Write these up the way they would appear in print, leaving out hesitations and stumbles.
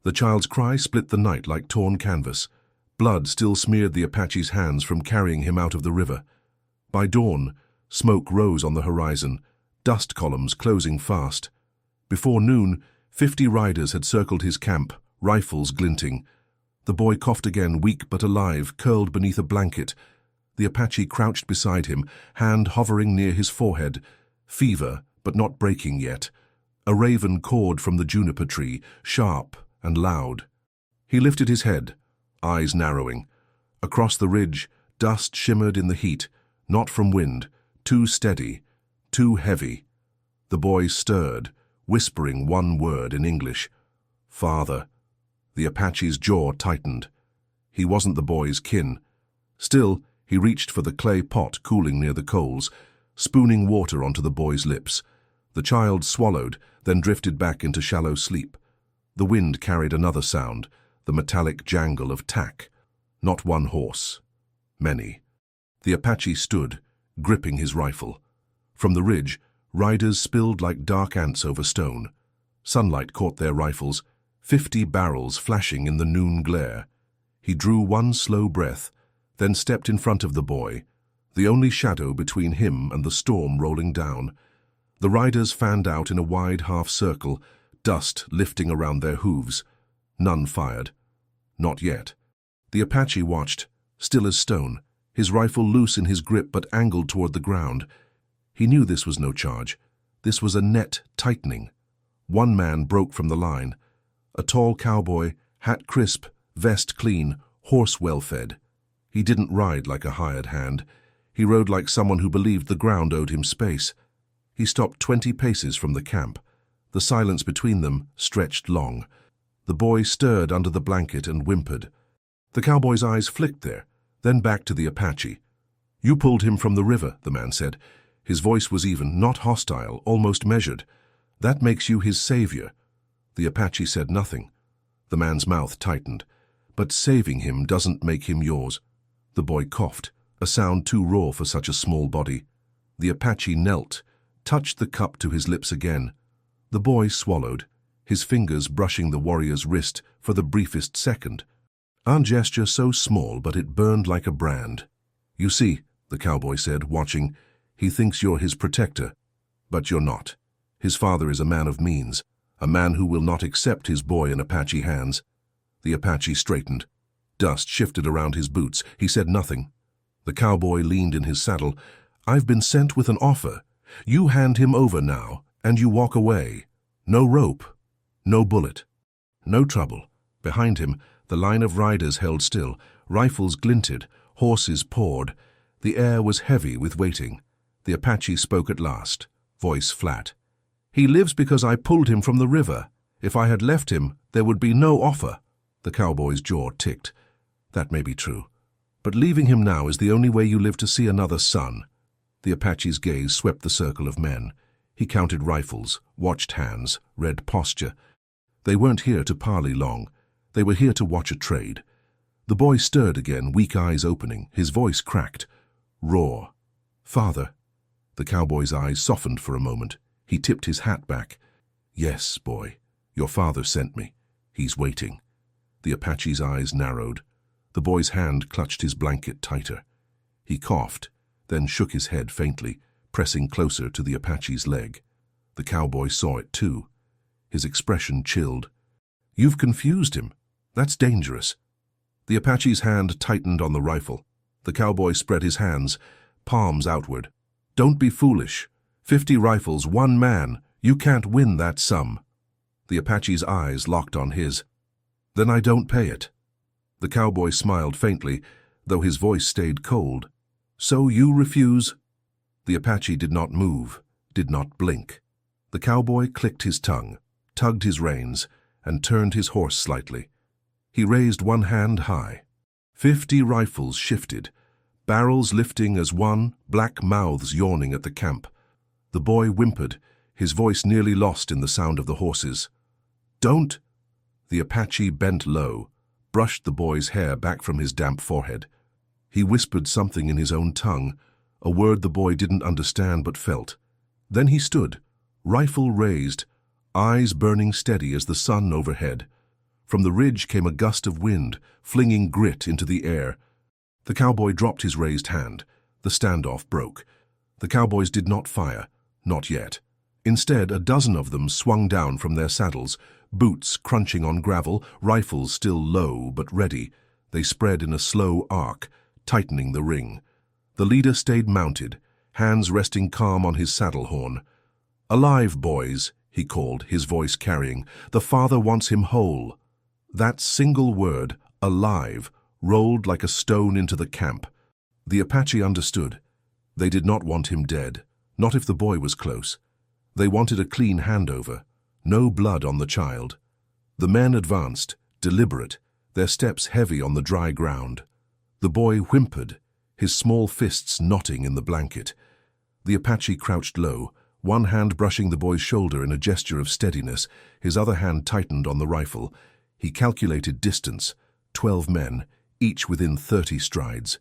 The child's cry split the night like torn canvas. Blood still smeared the Apache's hands from carrying him out of the river. By dawn, smoke rose on the horizon, dust columns closing fast. Before noon, 50 riders had circled his camp, rifles glinting. The boy coughed again, weak but alive, curled beneath a blanket. The Apache crouched beside him, hand hovering near his forehead. Fever, but not breaking yet. A raven cawed from the juniper tree, sharp and loud. He lifted his head, eyes narrowing. Across the ridge, dust shimmered in the heat, not from wind, too steady, too heavy. The boy stirred, whispering one word in English. "Father." The Apache's jaw tightened. He wasn't the boy's kin. Still, he reached for the clay pot cooling near the coals, spooning water onto the boy's lips. The child swallowed, then drifted back into shallow sleep. The wind carried another sound, the metallic jangle of tack. Not one horse. Many. The Apache stood, gripping his rifle. From the ridge, riders spilled like dark ants over stone. Sunlight caught their rifles, 50 barrels flashing in the noon glare. He drew one slow breath, then stepped in front of the boy, the only shadow between him and the storm rolling down. The riders fanned out in a wide half-circle, dust lifting around their hooves. None fired. Not yet. The Apache watched, still as stone, his rifle loose in his grip but angled toward the ground. He knew this was no charge. This was a net tightening. One man broke from the line. A tall cowboy, hat crisp, vest clean, horse well-fed. He didn't ride like a hired hand. He rode like someone who believed the ground owed him space. He stopped 20 paces from the camp. The silence between them stretched long. The boy stirred under the blanket and whimpered. The cowboy's eyes flicked there, then back to the Apache. "You pulled him from the river," the man said. His voice was even, not hostile, almost measured. "That makes you his savior." The Apache said nothing. The man's mouth tightened. "But saving him doesn't make him yours." The boy coughed, a sound too raw for such a small body. The Apache knelt, touched the cup to his lips again. The boy swallowed, his fingers brushing the warrior's wrist for the briefest second. A gesture so small, but it burned like a brand. "You see," the cowboy said, watching, "he thinks you're his protector. But you're not. His father is a man of means, a man who will not accept his boy in Apache hands." The Apache straightened. Dust shifted around his boots. He said nothing. The cowboy leaned in his saddle. "I've been sent with an offer. You hand him over now, and you walk away. No rope, no bullet, no trouble." Behind him, the line of riders held still. Rifles glinted, horses pawed. The air was heavy with waiting. The Apache spoke at last, voice flat. "He lives because I pulled him from the river. If I had left him, there would be no offer." The cowboy's jaw ticked. "That may be true. But leaving him now is the only way you live to see another son." The Apache's gaze swept the circle of men. He counted rifles, watched hands, read posture. They weren't here to parley long. They were here to watch a trade. The boy stirred again, weak eyes opening, his voice cracked. Raw. "Father." The cowboy's eyes softened for a moment. He tipped his hat back. "Yes, boy. Your father sent me. He's waiting." The Apache's eyes narrowed. The boy's hand clutched his blanket tighter. He coughed, then shook his head faintly, pressing closer to the Apache's leg. The cowboy saw it too. His expression chilled. "You've confused him. That's dangerous." The Apache's hand tightened on the rifle. The cowboy spread his hands, palms outward. "Don't be foolish. 50 rifles, one man. You can't win that sum." The Apache's eyes locked on his. "Then I don't pay it." The cowboy smiled faintly, though his voice stayed cold. "So you refuse?" The Apache did not move, did not blink. The cowboy clicked his tongue, tugged his reins, and turned his horse slightly. He raised one hand high. 50 rifles shifted, barrels lifting as one, black mouths yawning at the camp. The boy whimpered, his voice nearly lost in the sound of the horses. "Don't!" The Apache bent low, brushed the boy's hair back from his damp forehead. He whispered something in his own tongue, a word the boy didn't understand but felt. Then he stood, rifle raised, eyes burning steady as the sun overhead. From the ridge came a gust of wind, flinging grit into the air. The cowboy dropped his raised hand. The standoff broke. The cowboys did not fire, not yet. Instead, a dozen of them swung down from their saddles, boots crunching on gravel, rifles still low but ready. They spread in a slow arc, tightening the ring. The leader stayed mounted, hands resting calm on his saddle horn. "Alive, boys," he called, his voice carrying. "The Father wants him whole." That single word, alive, rolled like a stone into the camp. The Apache understood. They did not want him dead, not if the boy was close. They wanted a clean handover, no blood on the child. The men advanced, deliberate, their steps heavy on the dry ground. The boy whimpered, his small fists knotting in the blanket. The Apache crouched low, one hand brushing the boy's shoulder in a gesture of steadiness, his other hand tightened on the rifle. He calculated distance, 12 men, each within 30 strides.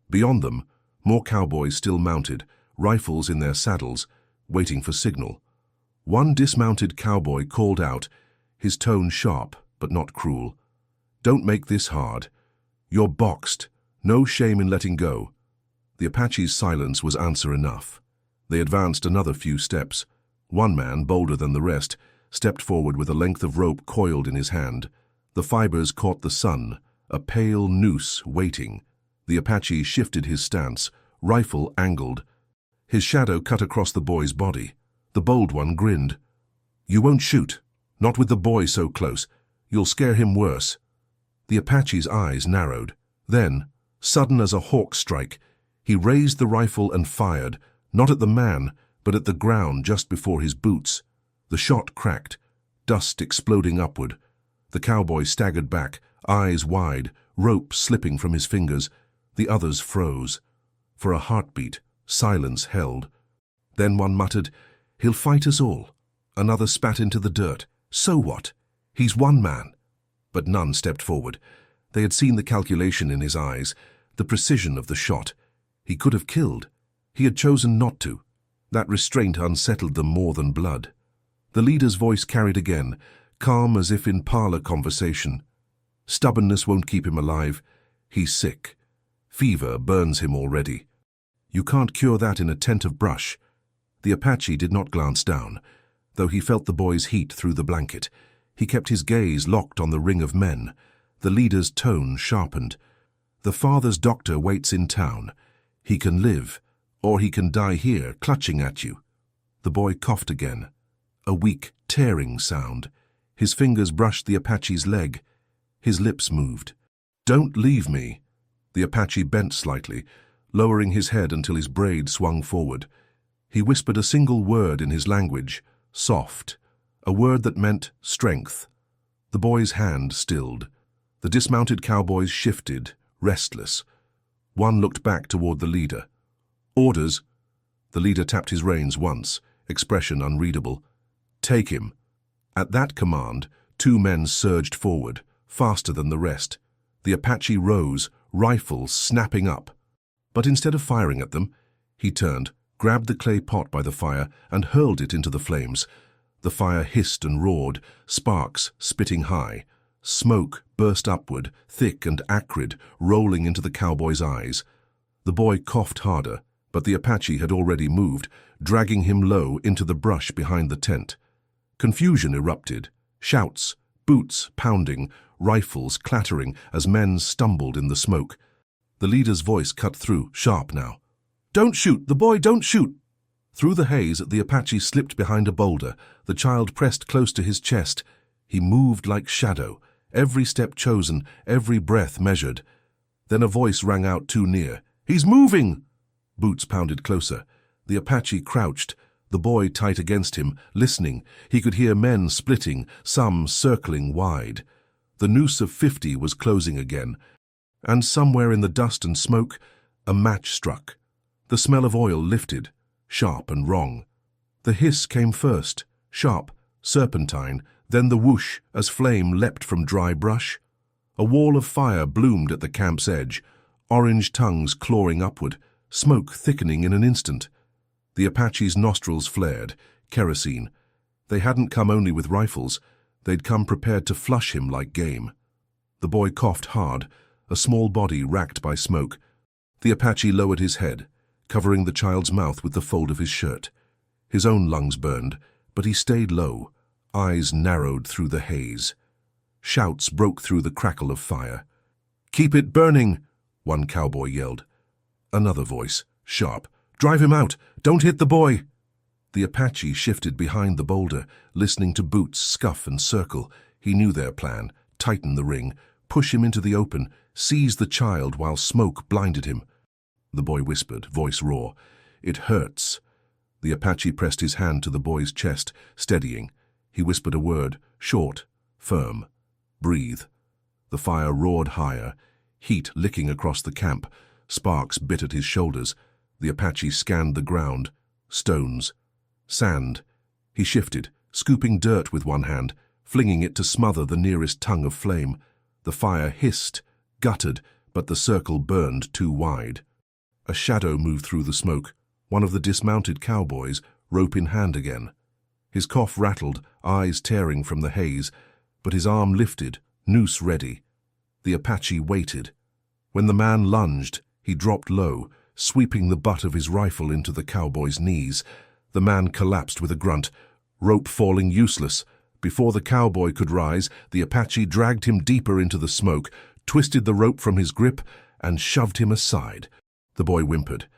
Beyond them, more cowboys still mounted, rifles in their saddles, waiting for signal. One dismounted cowboy called out, his tone sharp but not cruel. "Don't make this hard. You're boxed. No shame in letting go." The Apache's silence was answer enough. They advanced another few steps. One man, bolder than the rest, stepped forward with a length of rope coiled in his hand. The fibers caught the sun, a pale noose waiting. The Apache shifted his stance, rifle angled. His shadow cut across the boy's body. The bold one grinned. "You won't shoot. Not with the boy so close. You'll scare him worse." The Apache's eyes narrowed. Then, sudden as a hawk strike, he raised the rifle and fired, not at the man, but at the ground just before his boots. The shot cracked, dust exploding upward. The cowboy staggered back, eyes wide, rope slipping from his fingers. The others froze. For a heartbeat, silence held. Then one muttered, "He'll fight us all." Another spat into the dirt. "So what? He's one man." But none stepped forward. They had seen the calculation in his eyes, the precision of the shot. He could have killed. He had chosen not to. That restraint unsettled them more than blood. The leader's voice carried again, calm as if in parlor conversation. "Stubbornness won't keep him alive. He's sick. Fever burns him already. You can't cure that in a tent of brush." The Apache did not glance down, though he felt the boy's heat through the blanket. He kept his gaze locked on the ring of men. The leader's tone sharpened. "The Father's doctor waits in town. He can live, or he can die here, clutching at you." The boy coughed again. A weak, tearing sound. His fingers brushed the Apache's leg. His lips moved. "Don't leave me." The Apache bent slightly, lowering his head until his braid swung forward. He whispered a single word in his language, soft, a word that meant strength. The boy's hand stilled. The dismounted cowboys shifted, restless. One looked back toward the leader. "Orders." The leader tapped his reins once, expression unreadable. "Take him." At that command, 2 men surged forward, faster than the rest. The Apache rose, rifle snapping up. But instead of firing at them, he turned, grabbed the clay pot by the fire, and hurled it into the flames. The fire hissed and roared, sparks spitting high. Smoke burst upward, thick and acrid, rolling into the cowboy's eyes. The boy coughed harder, but the Apache had already moved, dragging him low into the brush behind the tent. Confusion erupted, shouts, boots pounding, rifles clattering as men stumbled in the smoke. The leader's voice cut through, sharp now. "Don't shoot! The boy, don't shoot!" Through the haze, the Apache slipped behind a boulder, the child pressed close to his chest. He moved like shadow, every step chosen, every breath measured. Then a voice rang out too near. "He's moving!" Boots pounded closer. The Apache crouched, the boy tight against him, listening. He could hear men splitting, some circling wide. The noose of 50 was closing again, and somewhere in the dust and smoke, a match struck. The smell of oil lifted, sharp and wrong. The hiss came first, sharp, serpentine, then the whoosh as flame leapt from dry brush. A wall of fire bloomed at the camp's edge, orange tongues clawing upward, smoke thickening in an instant. The Apache's nostrils flared, kerosene. They hadn't come only with rifles. They'd come prepared to flush him like game. The boy coughed hard, a small body racked by smoke. The Apache lowered his head, covering the child's mouth with the fold of his shirt. His own lungs burned, but he stayed low, eyes narrowed through the haze. Shouts broke through the crackle of fire. "Keep it burning!" one cowboy yelled. Another voice, sharp, "Drive him out! Don't hit the boy!" The Apache shifted behind the boulder, listening to boots scuff and circle. He knew their plan: tighten the ring, push him into the open, seize the child while smoke blinded him. The boy whispered, voice raw, "It hurts." The Apache pressed his hand to the boy's chest, steadying. He whispered a word, short, firm. "Breathe." The fire roared higher, heat licking across the camp. Sparks bit at his shoulders. The Apache scanned the ground. Stones. Sand. He shifted, scooping dirt with one hand, flinging it to smother the nearest tongue of flame. The fire hissed, guttered, but the circle burned too wide. A shadow moved through the smoke, one of the dismounted cowboys, rope in hand again. His cough rattled, eyes tearing from the haze, but his arm lifted, noose ready. The Apache waited. When the man lunged, he dropped low, sweeping the butt of his rifle into the cowboy's knees. The man collapsed with a grunt, rope falling useless. Before the cowboy could rise, the Apache dragged him deeper into the smoke, twisted the rope from his grip, and shoved him aside. The boy whimpered,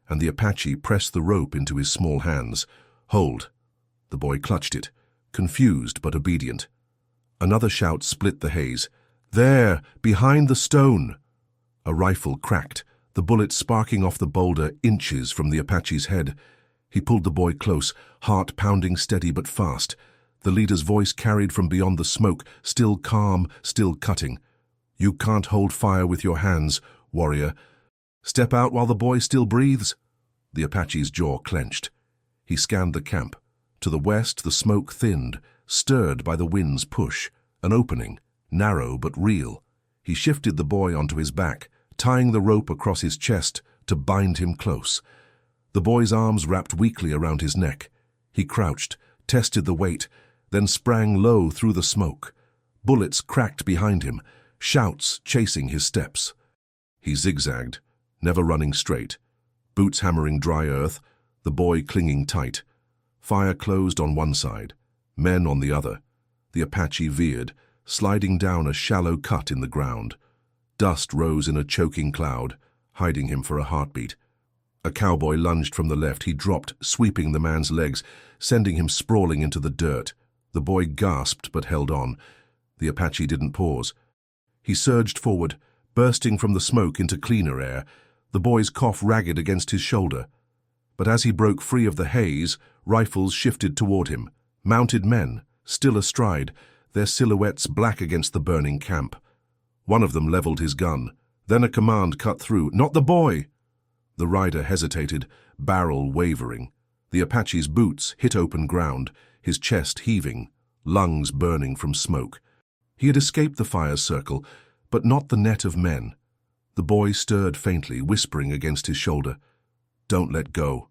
and the Apache pressed the rope into his small hands. "Hold." The boy clutched it, confused but obedient. Another shout split the haze. "There, behind the stone!" A rifle cracked, the bullet sparking off the boulder inches from the Apache's head. He pulled the boy close, heart pounding steady but fast. The leader's voice carried from beyond the smoke, still calm, still cutting. "You can't hold fire with your hands, warrior. Step out while the boy still breathes." The Apache's jaw clenched. He scanned the camp. To the west, the smoke thinned, stirred by the wind's push. An opening, narrow but real. He shifted the boy onto his back, tying the rope across his chest to bind him close. The boy's arms wrapped weakly around his neck. He crouched, tested the weight, then sprang low through the smoke. Bullets cracked behind him, shouts chasing his steps. He zigzagged, never running straight. Boots hammering dry earth, the boy clinging tight. Fire closed on one side, men on the other. The Apache veered, sliding down a shallow cut in the ground. Dust rose in a choking cloud, hiding him for a heartbeat. A cowboy lunged from the left. He dropped, sweeping the man's legs, sending him sprawling into the dirt. The boy gasped but held on. The Apache didn't pause. He surged forward, bursting from the smoke into cleaner air, the boy's cough ragged against his shoulder. But as he broke free of the haze, rifles shifted toward him. Mounted men, still astride, their silhouettes black against the burning camp. One of them leveled his gun. Then a command cut through, "Not the boy!" The rider hesitated, barrel wavering. The Apache's boots hit open ground, his chest heaving, lungs burning from smoke. He had escaped the fire's circle, but not the net of men. The boy stirred faintly, whispering against his shoulder, "Don't let go."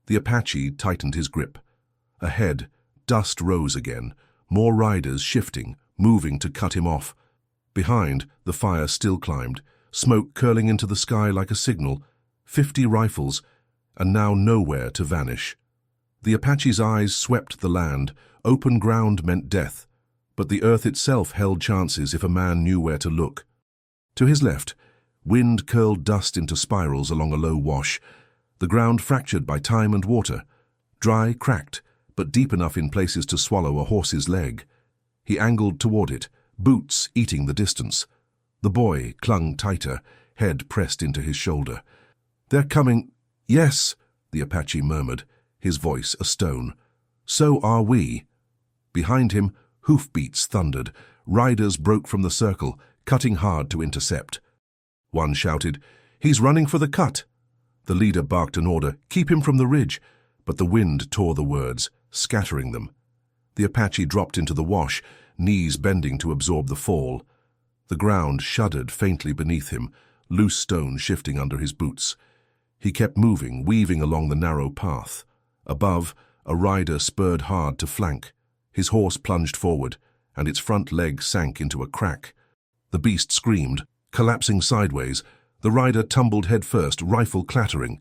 The Apache tightened his grip. Ahead, dust rose again, more riders shifting, moving to cut him off. Behind, the fire still climbed, smoke curling into the sky like a signal. 50 rifles, and now nowhere to vanish. The Apache's eyes swept the land. Open ground meant death, but the earth itself held chances if a man knew where to look. To his left, wind curled dust into spirals along a low wash. The ground fractured by time and water, dry, cracked, but deep enough in places to swallow a horse's leg. He angled toward it, boots eating the distance. The boy clung tighter, head pressed into his shoulder. "They're coming." "Yes," the Apache murmured, his voice a stone. "So are we." Behind him, hoofbeats thundered. Riders broke from the circle, cutting hard to intercept. One shouted, "He's running for the cut." The leader barked an order, "Keep him from the ridge," but the wind tore the words, scattering them. The Apache dropped into the wash, knees bending to absorb the fall. The ground shuddered faintly beneath him, loose stone shifting under his boots. He kept moving, weaving along the narrow path. Above, a rider spurred hard to flank. His horse plunged forward, and its front leg sank into a crack. The beast screamed, collapsing sideways. The rider tumbled headfirst, rifle clattering.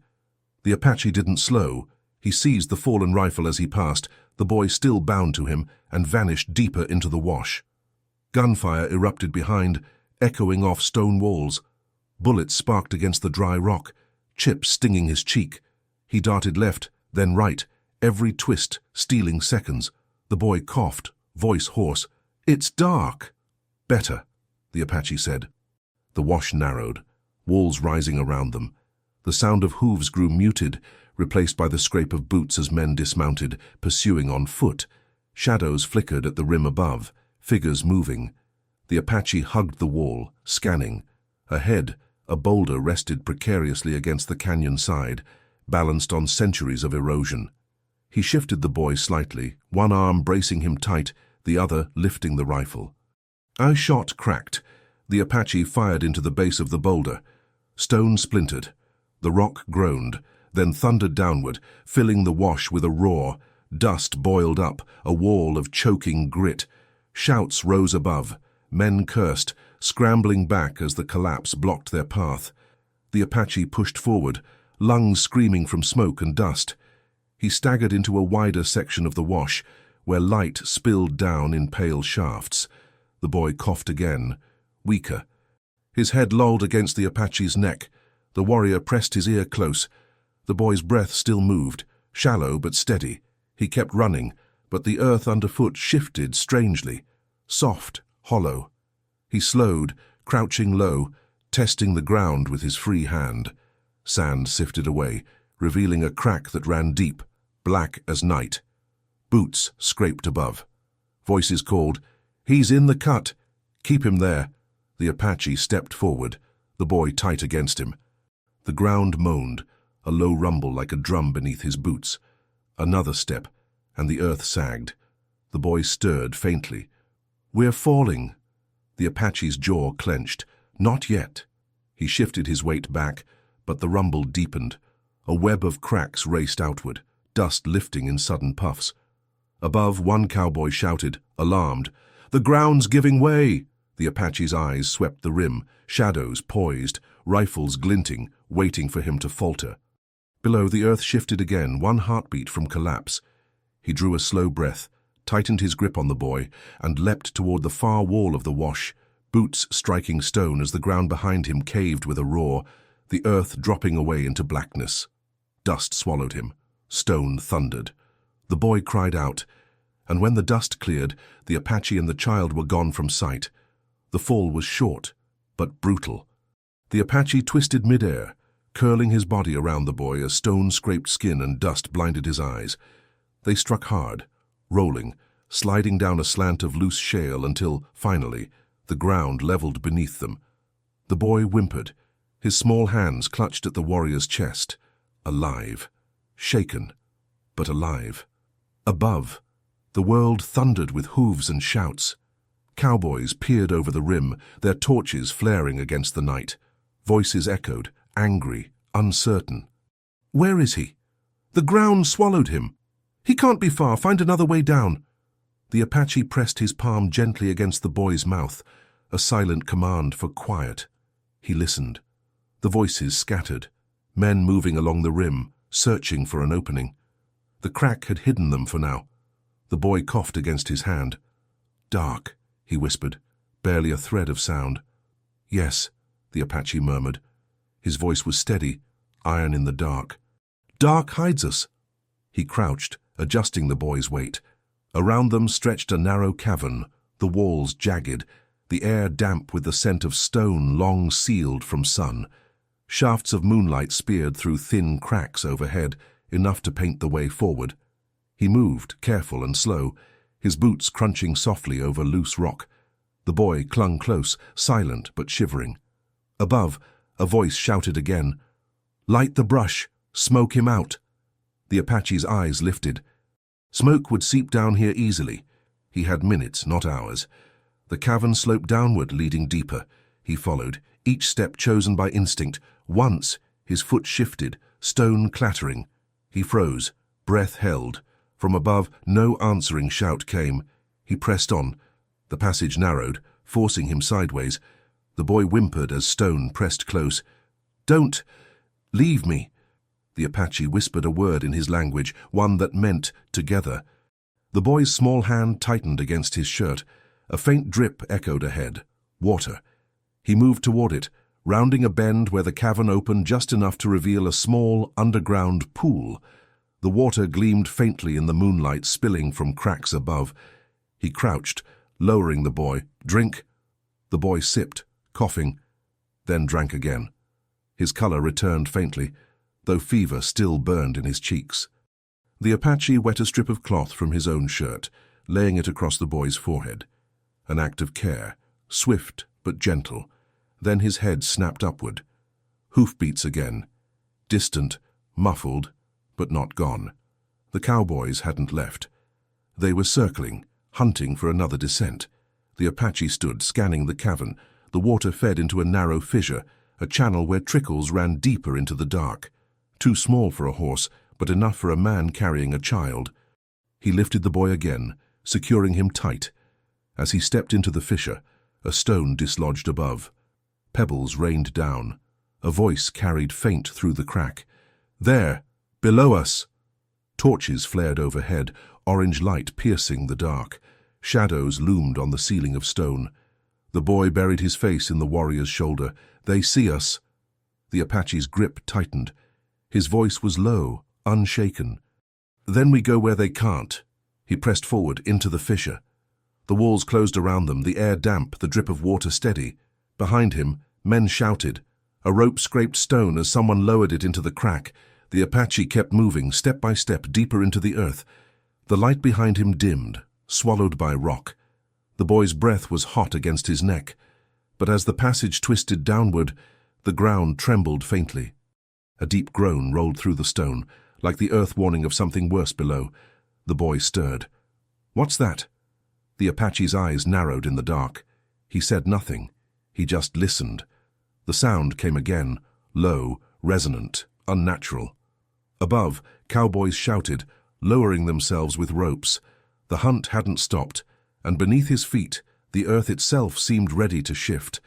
The Apache didn't slow. He seized the fallen rifle as he passed, the boy still bound to him, and vanished deeper into the wash. Gunfire erupted behind, echoing off stone walls. Bullets sparked against the dry rock, chips stinging his cheek. He darted left, then right, every twist stealing seconds. The boy coughed, voice hoarse. "It's dark." "Better," the Apache said. The wash narrowed, walls rising around them. The sound of hooves grew muted, replaced by the scrape of boots as men dismounted, pursuing on foot. Shadows flickered at the rim above, figures moving. The Apache hugged the wall, scanning. Ahead, a boulder rested precariously against the canyon side, balanced on centuries of erosion. He shifted the boy slightly, one arm bracing him tight, the other lifting the rifle. A shot cracked. The Apache fired into the base of the boulder. Stone splintered. The rock groaned, then thundered downward, filling the wash with a roar. Dust boiled up, a wall of choking grit. Shouts rose above. Men cursed, scrambling back as the collapse blocked their path. The Apache pushed forward, lungs screaming from smoke and dust. He staggered into a wider section of the wash, where light spilled down in pale shafts. The boy coughed again, weaker. His head lolled against the Apache's neck. The warrior pressed his ear close. The boy's breath still moved, shallow but steady. He kept running, but the earth underfoot shifted strangely, soft, hollow. He slowed, crouching low, testing the ground with his free hand. Sand sifted away, revealing a crack that ran deep, black as night. Boots scraped above. Voices called, "He's in the cut! Keep him there!" The Apache stepped forward, the boy tight against him. The ground moaned, a low rumble like a drum beneath his boots. Another step, and the earth sagged. The boy stirred faintly. "We're falling." The Apache's jaw clenched. "Not yet." He shifted his weight back, but the rumble deepened. A web of cracks raced outward, dust lifting in sudden puffs. Above, one cowboy shouted, alarmed, "The ground's giving way!" The Apache's eyes swept the rim, shadows poised, rifles glinting, waiting for him to falter. Below, the earth shifted again, one heartbeat from collapse. He drew a slow breath, tightened his grip on the boy, and leapt toward the far wall of the wash, boots striking stone as the ground behind him caved with a roar, the earth dropping away into blackness. Dust swallowed him. Stone thundered. The boy cried out, and when the dust cleared, the Apache and the child were gone from sight. The fall was short, but brutal. The Apache twisted midair, curling his body around the boy as stone scraped skin and dust blinded his eyes. They struck hard, rolling, sliding down a slant of loose shale until, finally, the ground leveled beneath them. The boy whimpered, his small hands clutched at the warrior's chest. Alive. Shaken, but alive. Above, the world thundered with hooves and shouts. Cowboys peered over the rim, their torches flaring against the night. Voices echoed, angry, uncertain. "Where is he?" "The ground swallowed him." "He can't be far, find another way down." The Apache pressed his palm gently against the boy's mouth, a silent command for quiet. He listened. The voices scattered, men moving along the rim, searching for an opening. The crack had hidden them for now. The boy coughed against his hand. "Dark," he whispered, barely a thread of sound. "Yes," the Apache murmured. His voice was steady, iron in the dark. "Dark hides us." He crouched, adjusting the boy's weight. Around them stretched a narrow cavern, the walls jagged, the air damp with the scent of stone long sealed from sun. Shafts of moonlight speared through thin cracks overhead, enough to paint the way forward. He moved, careful and slow, his boots crunching softly over loose rock. The boy clung close, silent but shivering. Above, a voice shouted again, "Light the brush, smoke him out." The Apache's eyes lifted. Smoke would seep down here easily. He had minutes, not hours. The cavern sloped downward, leading deeper. He followed, each step chosen by instinct. Once, his foot shifted, stone clattering. He froze, breath held. From above, no answering shout came. He pressed on. The passage narrowed, forcing him sideways. The boy whimpered as stone pressed close. "Don't! Leave me!" The Apache whispered a word in his language, one that meant together. The boy's small hand tightened against his shirt. A faint drip echoed ahead. Water. He moved toward it, rounding a bend where the cavern opened just enough to reveal a small, underground pool. The water gleamed faintly in the moonlight spilling from cracks above. He crouched, lowering the boy. "Drink." The boy sipped, coughing, then drank again. His color returned faintly, though fever still burned in his cheeks. The Apache wet a strip of cloth from his own shirt, laying it across the boy's forehead. An act of care, swift but gentle. Then his head snapped upward. Hoofbeats again. Distant, muffled, but not gone. The cowboys hadn't left. They were circling, hunting for another descent. The Apache stood, scanning the cavern. The water fed into a narrow fissure, a channel where trickles ran deeper into the dark. Too small for a horse, but enough for a man carrying a child. He lifted the boy again, securing him tight. As he stepped into the fissure, a stone dislodged above. Pebbles rained down. A voice carried faint through the crack. "There! Below us!" Torches flared overhead, orange light piercing the dark. Shadows loomed on the ceiling of stone. The boy buried his face in the warrior's shoulder. "They see us." The Apache's grip tightened. His voice was low, unshaken. "Then we go where they can't." He pressed forward into the fissure. The walls closed around them, the air damp, the drip of water steady. Behind him, men shouted. A rope scraped stone as someone lowered it into the crack. The Apache kept moving, step by step, deeper into the earth. The light behind him dimmed, swallowed by rock. The boy's breath was hot against his neck. But as the passage twisted downward, the ground trembled faintly. A deep groan rolled through the stone, like the earth warning of something worse below. The boy stirred. "What's that?" The Apache's eyes narrowed in the dark. He said nothing. He just listened. The sound came again, low, resonant, unnatural. Above, cowboys shouted, lowering themselves with ropes. The hunt hadn't stopped, and beneath his feet, the earth itself seemed ready to shift.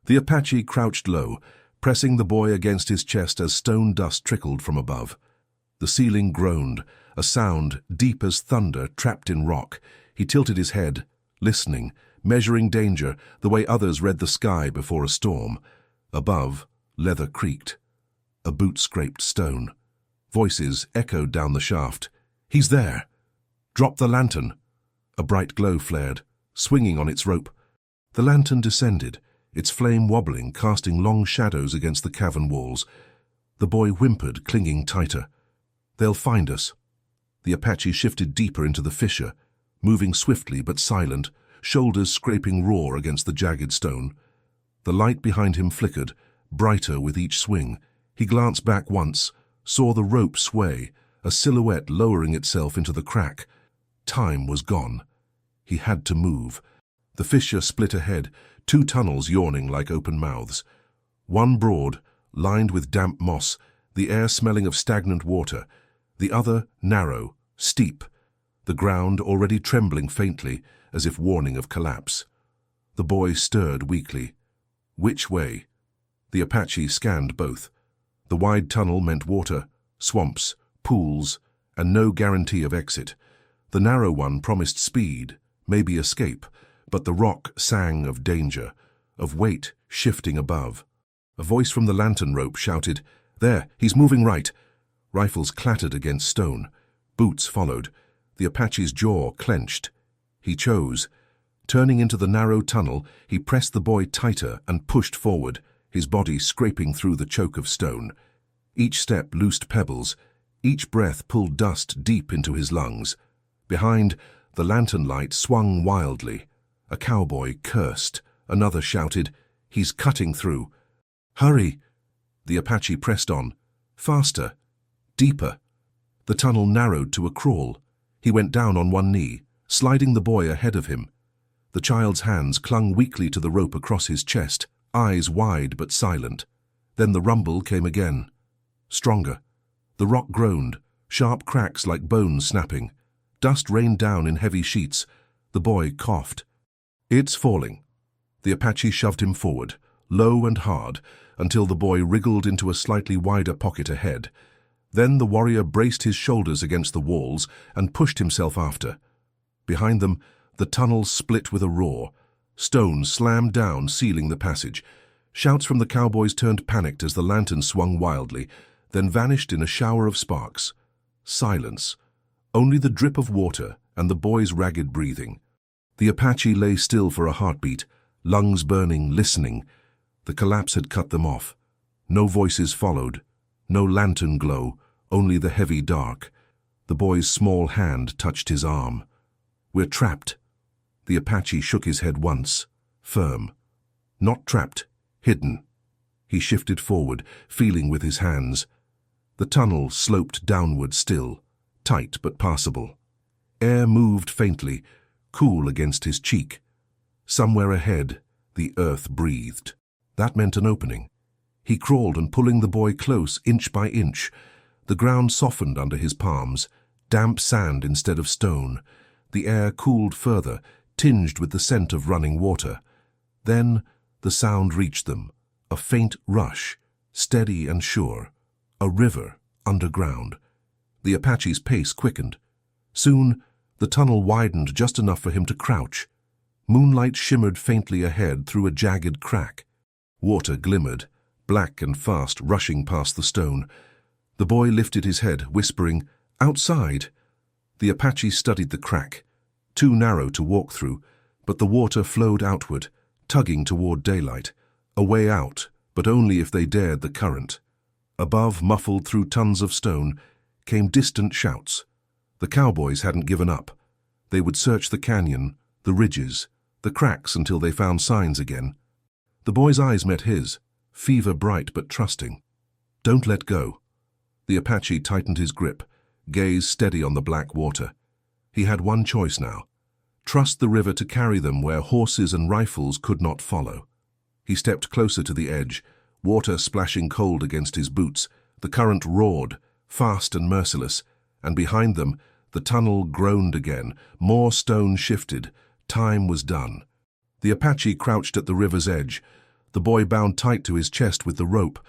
The Apache crouched low, pressing the boy against his chest as stone dust trickled from above. The ceiling groaned, a sound deep as thunder trapped in rock. He tilted his head, listening, measuring danger the way others read the sky before a storm. Above, leather creaked. A boot scraped stone. Voices echoed down the shaft. "He's there!" "Drop the lantern!" A bright glow flared, swinging on its rope. The lantern descended, its flame wobbling, casting long shadows against the cavern walls. The boy whimpered, clinging tighter. "They'll find us." The Apache shifted deeper into the fissure, moving swiftly but silent, shoulders scraping raw against the jagged stone. The light behind him flickered, brighter with each swing. He glanced back once, saw the rope sway, a silhouette lowering itself into the crack. Time was gone. He had to move. The fissure split ahead, two tunnels yawning like open mouths. One broad, lined with damp moss, the air smelling of stagnant water. The other narrow, steep, the ground already trembling faintly, as if warning of collapse. The boy stirred weakly. Which way? The Apache scanned both. The wide tunnel meant water, swamps, pools, and no guarantee of exit. The narrow one promised speed, maybe escape, but the rock sang of danger, of weight shifting above. A voice from the lantern rope shouted, "There, he's moving right." Rifles clattered against stone. Boots followed. The Apache's jaw clenched. He chose. Turning into the narrow tunnel, he pressed the boy tighter and pushed forward, his body scraping through the choke of stone. Each step loosed pebbles. Each breath pulled dust deep into his lungs. Behind, the lantern light swung wildly. A cowboy cursed. Another shouted, "He's cutting through." "Hurry!" The Apache pressed on. Faster. Deeper. The tunnel narrowed to a crawl. He went down on one knee, sliding the boy ahead of him. The child's hands clung weakly to the rope across his chest, eyes wide but silent. Then the rumble came again. Stronger. The rock groaned, sharp cracks like bones snapping. Dust rained down in heavy sheets. The boy coughed. "It's falling." The Apache shoved him forward, low and hard, until the boy wriggled into a slightly wider pocket ahead. Then the warrior braced his shoulders against the walls and pushed himself after. Behind them, the tunnel split with a roar. Stones slammed down, sealing the passage. Shouts from the cowboys turned panicked as the lantern swung wildly, then vanished in a shower of sparks. Silence. Only the drip of water and the boy's ragged breathing. The Apache lay still for a heartbeat, lungs burning, listening. The collapse had cut them off. No voices followed, no lantern glow, only the heavy dark. The boy's small hand touched his arm. "We're trapped." The Apache shook his head once, firm. Not trapped, hidden. He shifted forward, feeling with his hands. The tunnel sloped downward still, tight but passable. Air moved faintly, cool against his cheek. Somewhere ahead, the earth breathed. That meant an opening. He crawled and pulling the boy close, inch by inch. The ground softened under his palms, damp sand instead of stone. The air cooled further, tinged with the scent of running water. Then the sound reached them, a faint rush, steady and sure. A river, underground. The Apache's pace quickened. Soon, the tunnel widened just enough for him to crouch. Moonlight shimmered faintly ahead through a jagged crack. Water glimmered, black and fast, rushing past the stone. The boy lifted his head, whispering, "Outside!" The Apache studied the crack. Too narrow to walk through, but the water flowed outward, tugging toward daylight. A way out, but only if they dared the current. Above, muffled through tons of stone, came distant shouts. The cowboys hadn't given up. They would search the canyon, the ridges, the cracks until they found signs again. The boy's eyes met his, fever bright but trusting. "Don't let go." The Apache tightened his grip, gaze steady on the black water. He had one choice now. Trust the river to carry them where horses and rifles could not follow. He stepped closer to the edge, water splashing cold against his boots. The current roared, fast and merciless, and behind them, the tunnel groaned again. More stone shifted. Time was done. The Apache crouched at the river's edge, the boy bound tight to his chest with the rope.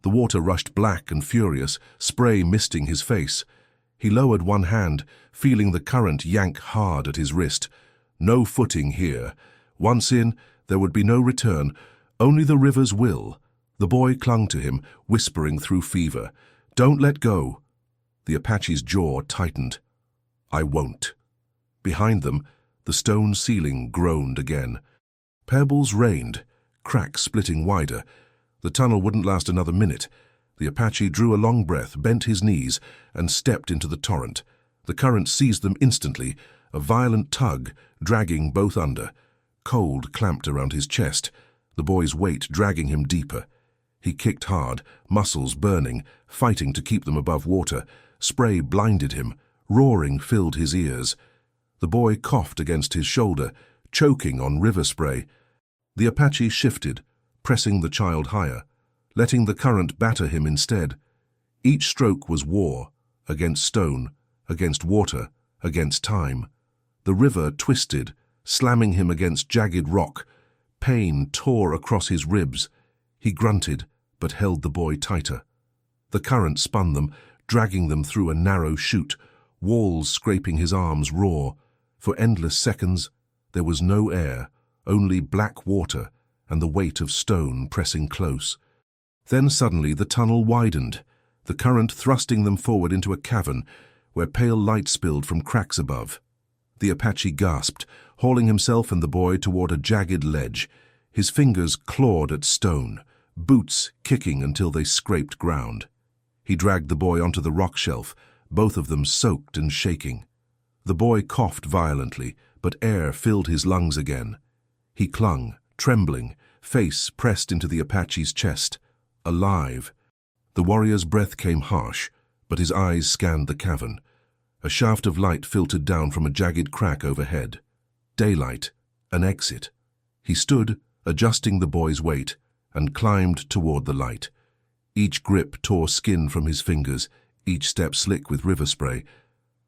The water rushed black and furious, spray misting his face. He lowered one hand, feeling the current yank hard at his wrist. No footing here. Once in, there would be no return, only the river's will. The boy clung to him, whispering through fever, "Don't let go." The Apache's jaw tightened. "I won't." Behind them, the stone ceiling groaned again. Pebbles rained, cracks splitting wider. The tunnel wouldn't last another minute. The Apache drew a long breath, bent his knees, and stepped into the torrent. The current seized them instantly, a violent tug, dragging both under. Cold clamped around his chest, the boy's weight dragging him deeper. He kicked hard, muscles burning, fighting to keep them above water. Spray blinded him, roaring filled his ears. The boy coughed against his shoulder, choking on river spray. The Apache shifted, pressing the child higher, letting the current batter him instead. Each stroke was war, against stone, against water, against time. The river twisted, slamming him against jagged rock. Pain tore across his ribs. He grunted, but held the boy tighter. The current spun them, dragging them through a narrow chute, walls scraping his arms raw. For endless seconds, there was no air, only black water and the weight of stone pressing close. Then suddenly the tunnel widened, the current thrusting them forward into a cavern where pale light spilled from cracks above. The Apache gasped, hauling himself and the boy toward a jagged ledge. His fingers clawed at stone, boots kicking until they scraped ground. He dragged the boy onto the rock shelf, both of them soaked and shaking. The boy coughed violently, but air filled his lungs again. He clung, trembling, face pressed into the Apache's chest. Alive. The warrior's breath came harsh, but his eyes scanned the cavern. A shaft of light filtered down from a jagged crack overhead. Daylight, an exit. He stood, adjusting the boy's weight, and climbed toward the light. Each grip tore skin from his fingers, each step slick with river spray.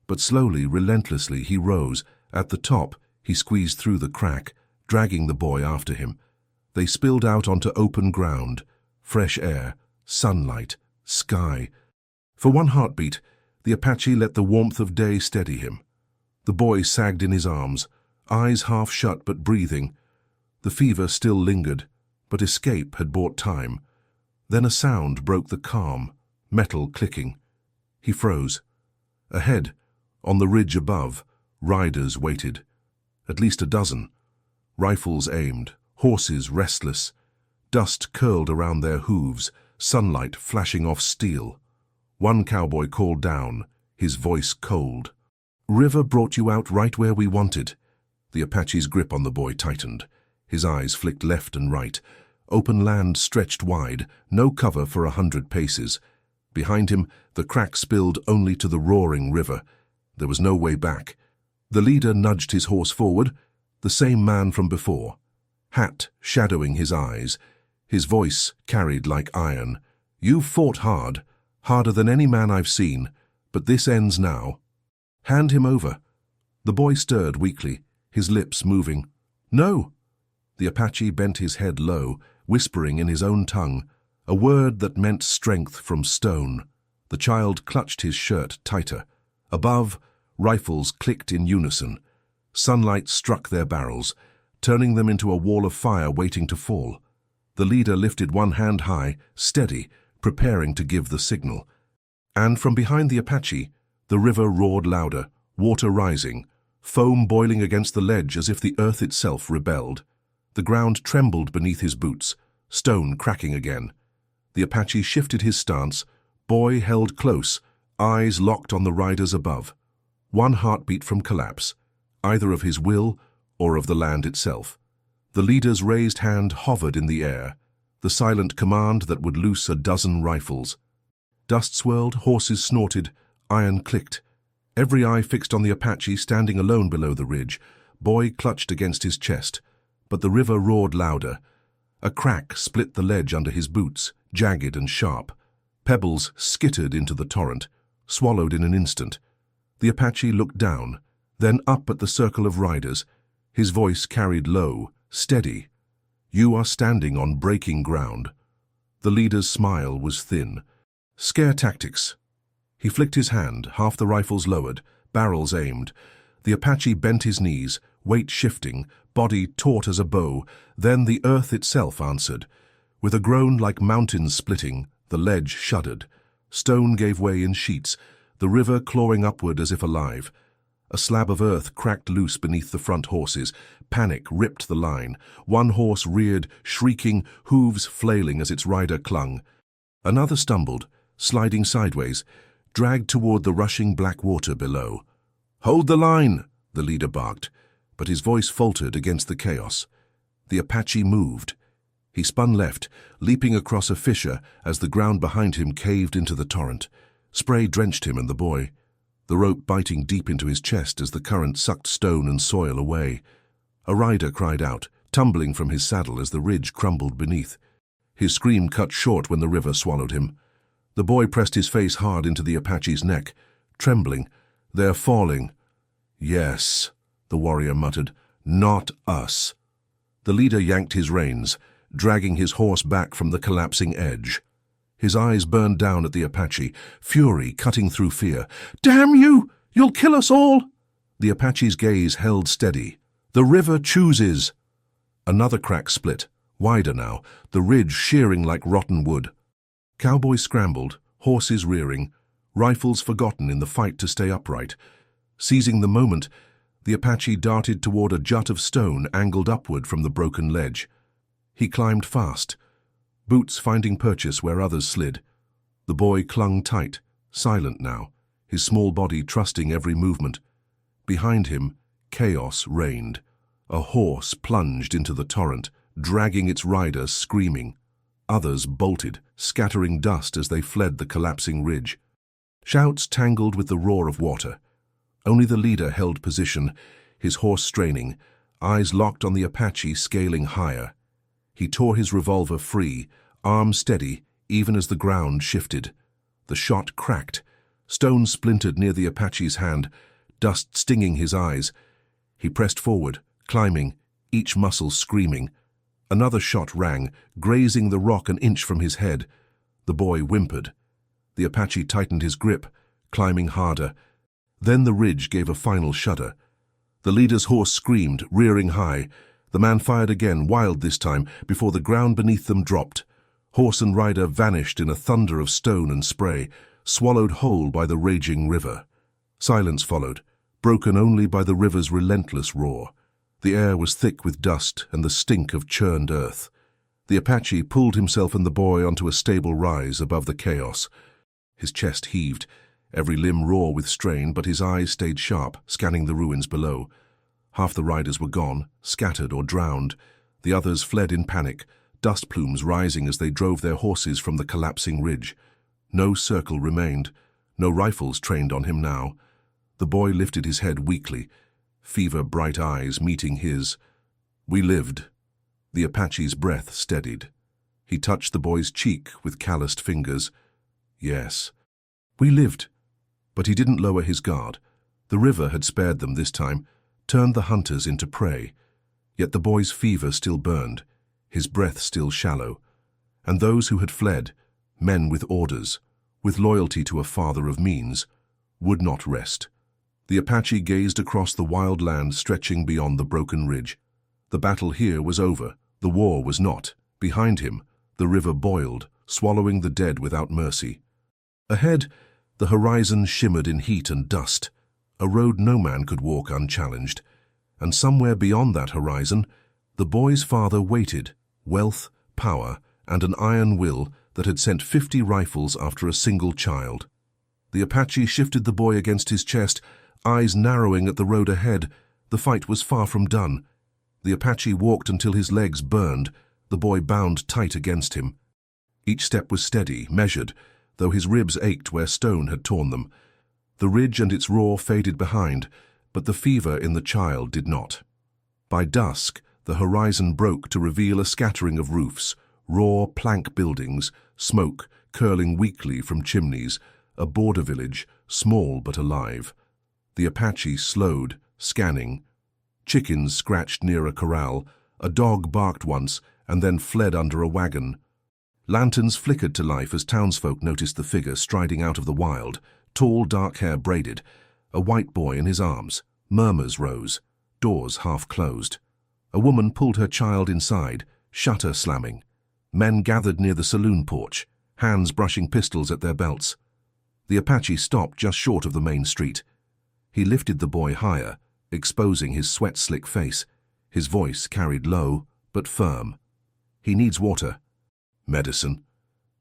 But slowly, relentlessly, he rose. At the top, he squeezed through the crack, dragging the boy after him. They spilled out onto open ground, fresh air, sunlight, sky. For one heartbeat, the Apache let the warmth of day steady him. The boy sagged in his arms, eyes half shut but breathing. The fever still lingered, but escape had bought time. Then a sound broke the calm, metal clicking. He froze. Ahead, on the ridge above, riders waited. At least a dozen. Rifles aimed, horses restless. Dust curled around their hooves, sunlight flashing off steel. One cowboy called down, his voice cold. "River brought you out right where we wanted." The Apache's grip on the boy tightened. His eyes flicked left and right. Open land stretched wide, no cover for 100 paces. Behind him, the crack spilled only to the roaring river. There was no way back. The leader nudged his horse forward, the same man from before. Hat shadowing his eyes. His voice carried like iron. "You've fought hard, harder than any man I've seen, but this ends now. Hand him over." The boy stirred weakly, his lips moving. "No." The Apache bent his head low, whispering in his own tongue, a word that meant strength from stone. The child clutched his shirt tighter. Above, rifles clicked in unison. Sunlight struck their barrels, turning them into a wall of fire waiting to fall. The leader lifted one hand high, steady, preparing to give the signal. And from behind the Apache, the river roared louder, water rising, foam boiling against the ledge as if the earth itself rebelled. The ground trembled beneath his boots, stone cracking again. The Apache shifted his stance, boy held close, eyes locked on the riders above. One heartbeat from collapse, either of his will or of the land itself. The leader's raised hand hovered in the air, the silent command that would loose a dozen rifles. Dust swirled, horses snorted, iron clicked. Every eye fixed on the Apache standing alone below the ridge. Boy clutched against his chest, but the river roared louder. A crack split the ledge under his boots, jagged and sharp. Pebbles skittered into the torrent, swallowed in an instant. The Apache looked down, then up at the circle of riders. His voice carried low, steady. "You are standing on breaking ground." The leader's smile was thin. "Scare tactics." He flicked his hand, half the rifles lowered, barrels aimed. The Apache bent his knees, weight shifting, body taut as a bow. Then the earth itself answered. With a groan like mountains splitting, the ledge shuddered. Stone gave way in sheets, the river clawing upward as if alive. A slab of earth cracked loose beneath the front horses. Panic ripped the line. One horse reared, shrieking, hooves flailing as its rider clung. Another stumbled, sliding sideways, dragged toward the rushing black water below. "Hold the line," the leader barked, but his voice faltered against the chaos. The Apache moved. He spun left, leaping across a fissure as the ground behind him caved into the torrent. Spray drenched him and the boy, the rope biting deep into his chest as the current sucked stone and soil away. A rider cried out, tumbling from his saddle as the ridge crumbled beneath. His scream cut short when the river swallowed him. The boy pressed his face hard into the Apache's neck, trembling. "They're falling." "Yes," the warrior muttered, "not us." The leader yanked his reins, dragging his horse back from the collapsing edge. His eyes burned down at the Apache, fury cutting through fear. "Damn you! You'll kill us all!" The Apache's gaze held steady. "The river chooses." Another crack split, wider now, the ridge shearing like rotten wood. Cowboys scrambled, horses rearing, rifles forgotten in the fight to stay upright. Seizing the moment, the Apache darted toward a jut of stone angled upward from the broken ledge. He climbed fast, boots finding purchase where others slid. The boy clung tight, silent now, his small body trusting every movement. Behind him, chaos reigned. A horse plunged into the torrent, dragging its rider screaming. Others bolted, scattering dust as they fled the collapsing ridge. Shouts tangled with the roar of water. Only the leader held position, his horse straining, eyes locked on the Apache scaling higher. He tore his revolver free, arm steady, even as the ground shifted. The shot cracked. Stone splintered near the Apache's hand, dust stinging his eyes. He pressed forward, climbing, each muscle screaming. Another shot rang, grazing the rock an inch from his head. The boy whimpered. The Apache tightened his grip, climbing harder. Then the ridge gave a final shudder. The leader's horse screamed, rearing high. The man fired again, wild this time, before the ground beneath them dropped. Horse and rider vanished in a thunder of stone and spray, swallowed whole by the raging river. Silence followed, broken only by the river's relentless roar. The air was thick with dust and the stink of churned earth. The Apache pulled himself and the boy onto a stable rise above the chaos. His chest heaved, every limb raw with strain, but his eyes stayed sharp, scanning the ruins below. Half the riders were gone, scattered or drowned. The others fled in panic, dust plumes rising as they drove their horses from the collapsing ridge. No circle remained, no rifles trained on him now. The boy lifted his head weakly, fever-bright eyes meeting his. We lived. The Apache's breath steadied. He touched the boy's cheek with calloused fingers. Yes, we lived. But he didn't lower his guard. The river had spared them this time, turned the hunters into prey. Yet the boy's fever still burned, his breath still shallow. And those who had fled, men with orders, with loyalty to a father of means, would not rest. The Apache gazed across the wild land stretching beyond the broken ridge. The battle here was over. The war was not. Behind him, the river boiled, swallowing the dead without mercy. Ahead, the horizon shimmered in heat and dust, a road no man could walk unchallenged. And somewhere beyond that horizon, the boy's father waited, wealth, power, and an iron will that had sent 50 rifles after a single child. The Apache shifted the boy against his chest, eyes narrowing at the road ahead. The fight was far from done. The Apache walked until his legs burned, the boy bound tight against him. Each step was steady, measured, though his ribs ached where stone had torn them. The ridge and its roar faded behind, but the fever in the child did not. By dusk, the horizon broke to reveal a scattering of roofs, raw plank buildings, smoke curling weakly from chimneys, a border village, small but alive. The Apache slowed, scanning. Chickens scratched near a corral, a dog barked once and then fled under a wagon. Lanterns flickered to life as townsfolk noticed the figure striding out of the wild, tall dark hair braided, a white boy in his arms. Murmurs rose, doors half closed. A woman pulled her child inside, shutter slamming. Men gathered near the saloon porch, hands brushing pistols at their belts. The Apache stopped just short of the main street. He lifted the boy higher, exposing his sweat-slick face. His voice carried low, but firm. He needs water. Medicine.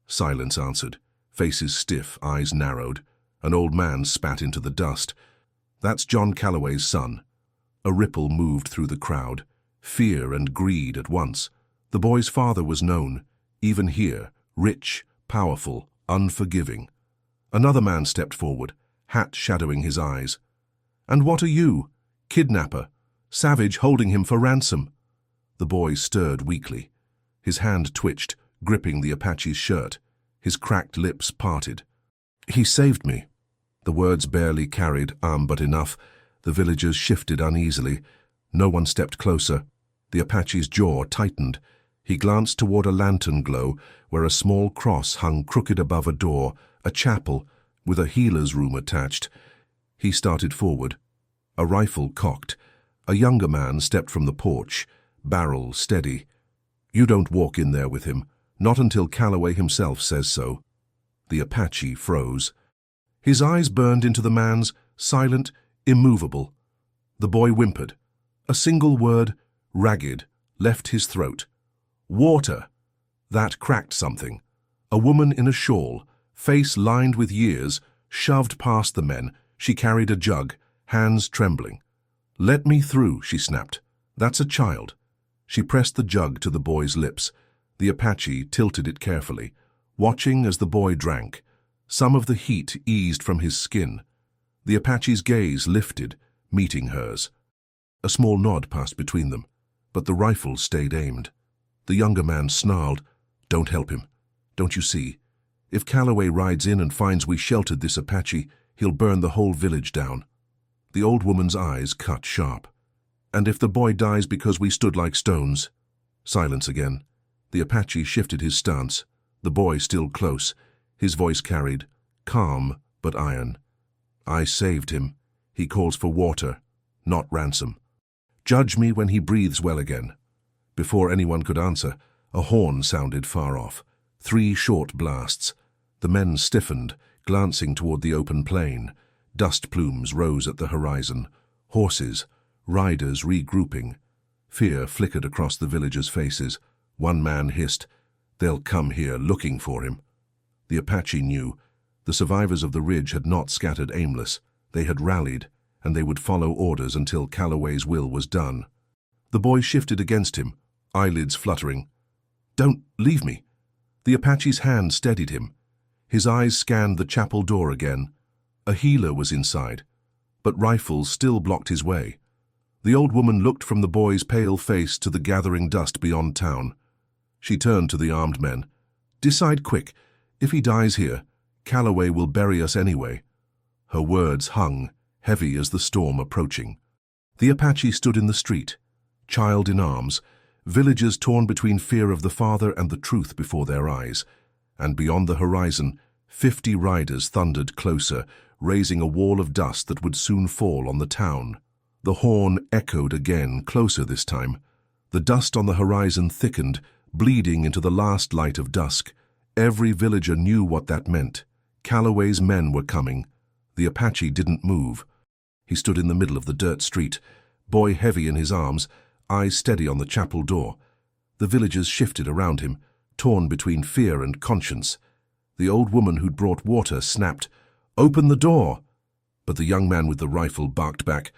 Silence answered, faces stiff, eyes narrowed. An old man spat into the dust. That's John Calloway's son. A ripple moved through the crowd, fear and greed at once. The boy's father was known, even here, rich, powerful, unforgiving. Another man stepped forward, hat shadowing his eyes. And what are you? Kidnapper. Savage holding him for ransom. The boy stirred weakly. His hand twitched, gripping the Apache's shirt. His cracked lips parted. He saved me. The words barely carried, but enough. The villagers shifted uneasily. No one stepped closer. The Apache's jaw tightened. He glanced toward a lantern glow, where a small cross hung crooked above a door, a chapel, with a healer's room attached. He started forward. A rifle cocked. A younger man stepped from the porch, barrel steady. You don't walk in there with him, not until Calloway himself says so. The Apache froze. His eyes burned into the man's, silent, immovable. The boy whimpered. A single word, ragged, left his throat. Water. That cracked something. A woman in a shawl, face lined with years, shoved past the men. She carried a jug, hands trembling. Let me through, she snapped. That's a child. She pressed the jug to the boy's lips. The Apache tilted it carefully, watching as the boy drank. Some of the heat eased from his skin. The Apache's gaze lifted, meeting hers. A small nod passed between them, but the rifle stayed aimed. The younger man snarled, Don't help him. Don't you see? If Calloway rides in and finds we sheltered this Apache, he'll burn the whole village down. The old woman's eyes cut sharp. And if the boy dies because we stood like stones? Silence again. The Apache shifted his stance, the boy still close. His voice carried, calm but iron. I saved him. He calls for water, not ransom. Judge me when he breathes well again. Before anyone could answer, a horn sounded far off. 3 short blasts. The men stiffened, glancing toward the open plain. Dust plumes rose at the horizon. Horses, riders regrouping. Fear flickered across the villagers' faces. One man hissed, "They'll come here looking for him." The Apache knew. The survivors of the ridge had not scattered aimless. They had rallied, and they would follow orders until Calloway's will was done. The boy shifted against him, eyelids fluttering. "Don't leave me." The Apache's hand steadied him. His eyes scanned the chapel door again. A healer was inside, but rifles still blocked his way. The old woman looked from the boy's pale face to the gathering dust beyond town. She turned to the armed men. "Decide quick. If he dies here, Calloway will bury us anyway." Her words hung, heavy as the storm approaching. The Apache stood in the street, child in arms, villagers torn between fear of the father and the truth before their eyes. And beyond the horizon, 50 riders thundered closer, raising a wall of dust that would soon fall on the town. The horn echoed again, closer this time. The dust on the horizon thickened, bleeding into the last light of dusk. Every villager knew what that meant. Calloway's men were coming. The Apache didn't move. He stood in the middle of the dirt street, boy heavy in his arms, eyes steady on the chapel door. The villagers shifted around him, torn between fear and conscience. The old woman who'd brought water snapped, "Open the door!" But the young man with the rifle barked back,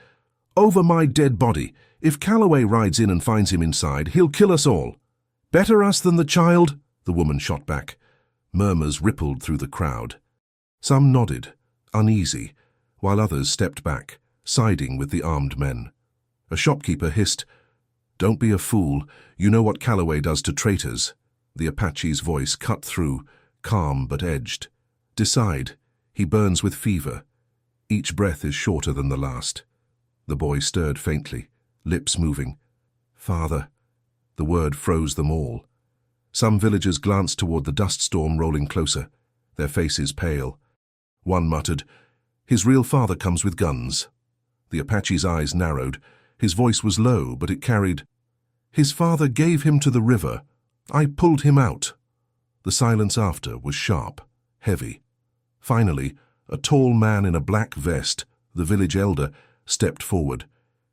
"Over my dead body! If Calloway rides in and finds him inside, he'll kill us all." "Better us than the child," the woman shot back. Murmurs rippled through the crowd. Some nodded, uneasy, while others stepped back, siding with the armed men. A shopkeeper hissed, "Don't be a fool. You know what Calloway does to traitors." The Apache's voice cut through, calm but edged. "Decide. He burns with fever. Each breath is shorter than the last." The boy stirred faintly, lips moving. "Father." The word froze them all. Some villagers glanced toward the dust storm rolling closer, their faces pale. One muttered, "His real father comes with guns." The Apache's eyes narrowed. His voice was low, but it carried, "His father gave him to the river. I pulled him out." The silence after was sharp, heavy. Finally, a tall man in a black vest, the village elder, stepped forward.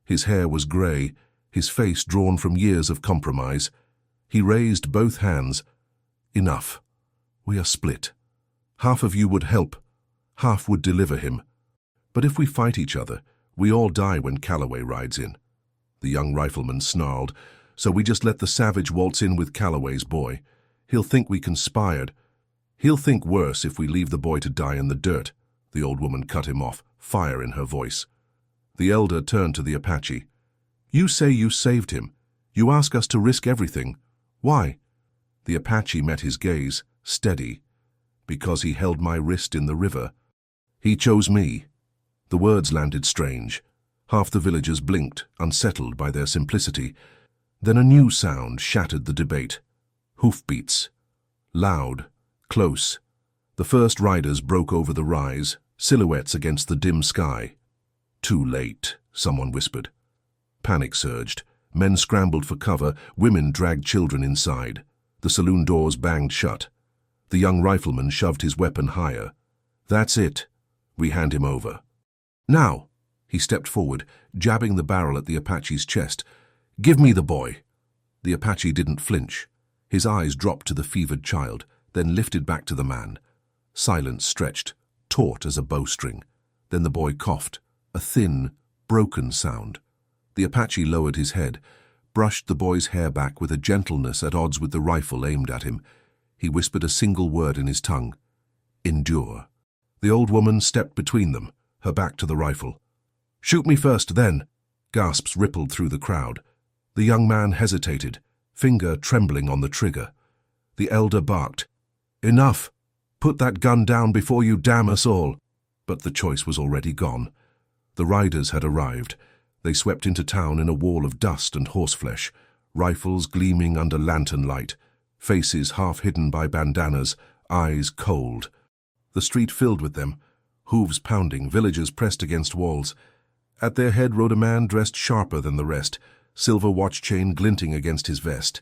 His hair was grey, his face drawn from years of compromise. He raised both hands. "Enough. We are split. Half of you would help, half would deliver him. But if we fight each other, we all die when Calloway rides in." The young rifleman snarled, "So we just let the savage waltz in with Calloway's boy. He'll think we conspired. He'll think worse if we leave the boy to die in the dirt." The old woman cut him off, fire in her voice. The elder turned to the Apache. "You say you saved him. You ask us to risk everything. Why?" The Apache met his gaze, steady. "Because he held my wrist in the river. He chose me." The words landed strange. Half the villagers blinked, unsettled by their simplicity. Then a new sound shattered the debate. Hoofbeats. Loud, close. The first riders broke over the rise, silhouettes against the dim sky. "Too late," someone whispered. Panic surged. Men scrambled for cover, women dragged children inside. The saloon doors banged shut. The young rifleman shoved his weapon higher. "That's it. We hand him over." "Now!" He stepped forward, jabbing the barrel at the Apache's chest. "Give me the boy." The Apache didn't flinch. His eyes dropped to the fevered child, then lifted back to the man. Silence stretched, taut as a bowstring. Then the boy coughed, a thin, broken sound. The Apache lowered his head, brushed the boy's hair back with a gentleness at odds with the rifle aimed at him. He whispered a single word in his tongue. "Endure." The old woman stepped between them, her back to the rifle. "Shoot me first, then." Gasps rippled through the crowd. The young man hesitated, finger trembling on the trigger. The elder barked, "Enough! Put that gun down before you damn us all." But the choice was already gone. The riders had arrived. They swept into town in a wall of dust and horseflesh, rifles gleaming under lantern light, faces half hidden by bandanas, eyes cold. The street filled with them, hooves pounding, villagers pressed against walls. At their head rode a man dressed sharper than the rest, silver watch chain glinting against his vest.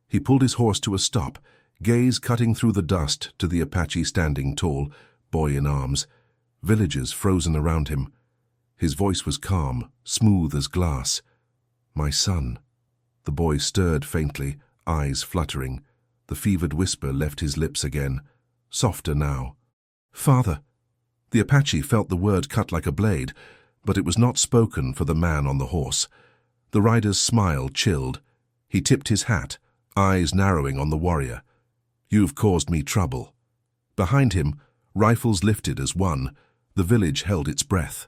He pulled his horse to a stop, gaze cutting through the dust to the Apache standing tall, boy in arms, villagers frozen around him. His voice was calm, smooth as glass. "My son." The boy stirred faintly, eyes fluttering. The fevered whisper left his lips again, softer now. "Father." The Apache felt the word cut like a blade, but it was not spoken for the man on the horse. The rider's smile chilled. He tipped his hat, eyes narrowing on the warrior. "You've caused me trouble." Behind him, rifles lifted as one. The village held its breath.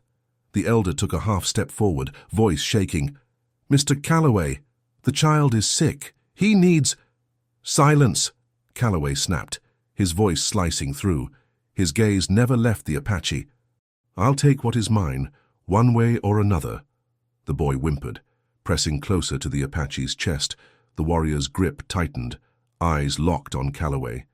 The elder took a half-step forward, voice shaking. "Mr. Calloway, the child is sick. He needs—" "Silence!" Calloway snapped, his voice slicing through. His gaze never left the Apache. "I'll take what is mine, one way or another." The boy whimpered, pressing closer to the Apache's chest. The warrior's grip tightened, eyes locked on Calloway.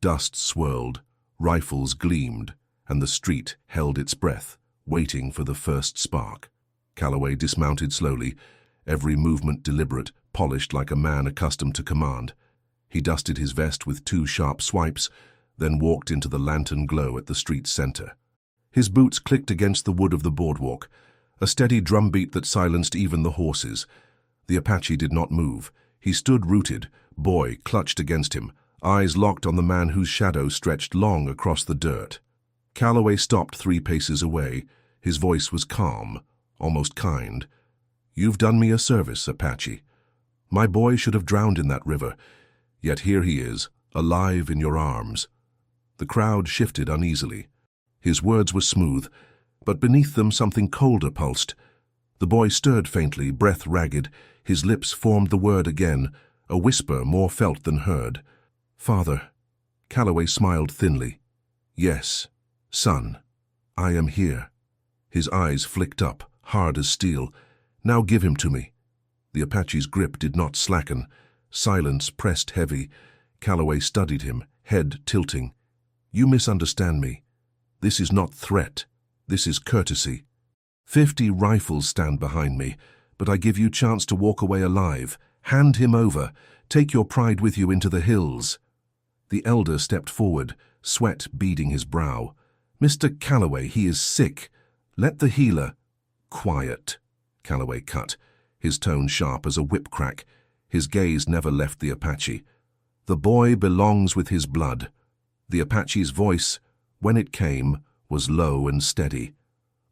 Dust swirled, rifles gleamed, and the street held its breath, waiting for the first spark. Calloway dismounted slowly, every movement deliberate, polished like a man accustomed to command. He dusted his vest with 2 sharp swipes, then walked into the lantern glow at the street's center. His boots clicked against the wood of the boardwalk, a steady drumbeat that silenced even the horses. The Apache did not move. He stood rooted, boy clutched against him, eyes locked on the man whose shadow stretched long across the dirt. Calloway stopped 3 paces away. His voice was calm, almost kind. "You've done me a service, Apache. My boy should have drowned in that river, yet here he is, alive in your arms." The crowd shifted uneasily. His words were smooth, but beneath them something colder pulsed. The boy stirred faintly, breath ragged. His lips formed the word again, a whisper more felt than heard. "Father." Calloway smiled thinly. "Yes, son, I am here." His eyes flicked up, hard as steel. "Now give him to me." The Apache's grip did not slacken. Silence pressed heavy. Calloway studied him, head tilting. "You misunderstand me. This is not threat. This is courtesy. 50 rifles stand behind me, but I give you chance to walk away alive. Hand him over. Take your pride with you into the hills." The elder stepped forward, sweat beading his brow. "Mr. Calloway, he is sick. Let the healer—" "Quiet," Calloway cut, his tone sharp as a whip crack. His gaze never left the Apache. "The boy belongs with his blood." The Apache's voice, when it came, was low and steady.